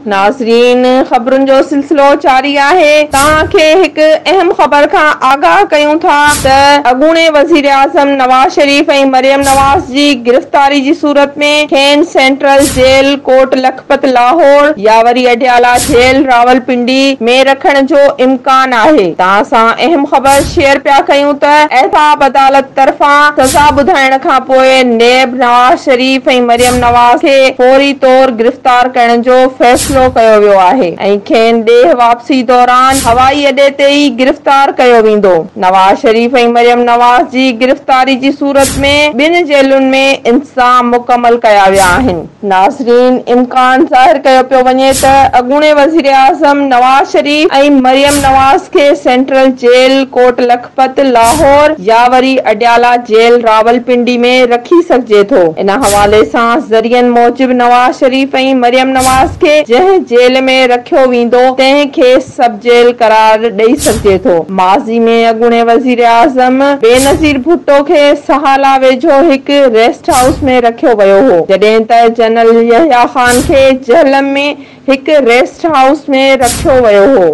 नाज़रीन, ख़बरुनि जो सिलसिलो जारी आहे। तव्हांखे हिकु अहम ख़बर खां आगाह कयूं था त अॻूणे वज़ीर आज़म नवाज़ शरीफ़ ऐं मरियम नवाज़ जी गिरफ़्तारी जी सूरत में खेनि सेंट्रल जेल कोट लखपत लाहौर या वरी अडियाला जेल रावलपिंडी में रखण जो इम्कान आहे। तव्हां सां अहम ख़बर शेयर पिया कयूं त एहताब अदालत तरफ़ां सज़ा ॿुधाइण खां पोइ नेब नवाज़ शरीफ़ ऐं मरियम नवाज़ खे फौरी तौर गिरफ़्तार करण जो फ़ैसिलो कयो वियो आहे ऐं खेनि ॾेह वापसी दौरान हवाई अॾे ते ई गिरफ़्तार कयो वेंदो। नवाज़ शरीफ़ ऐं मरियम नवाज़ जी गिरफ़्तारी जी सूरत में ॿिनि जेलुनि में इंतज़ाम मुकमल कया विया आहिनि। नाज़रीन, इम्कान ज़ाहिर कयो पियो वञे त अॻूणे वज़ीर आज़म नवाज़ शरीफ़ ऐं मरियम नवाज़ खे सेंट्रल जेल कोट लखपत लाहौर या वरी अडियाला जेल रावलपिंडी में रखी सघिजे थो। इन हवाले सां ज़रियनि मूजिबि नवाज़ शरीफ़ ऐं मरियम नवाज़ खे जंहिं जेल में रखियो वेंदो तंहिंखे सब जेल करार ॾेई सघिजे थो। माज़ी में अॻूणे वज़ीर आज़म बेनज़ीर भुट्टो खे सहाला वेझो हिकु रेस्ट हाउस में रखियो वियो हो, जॾहिं त जनरल यहया ख़ान खे जहलम में हिकु रेस्ट हाउस में रखियो वियो हो।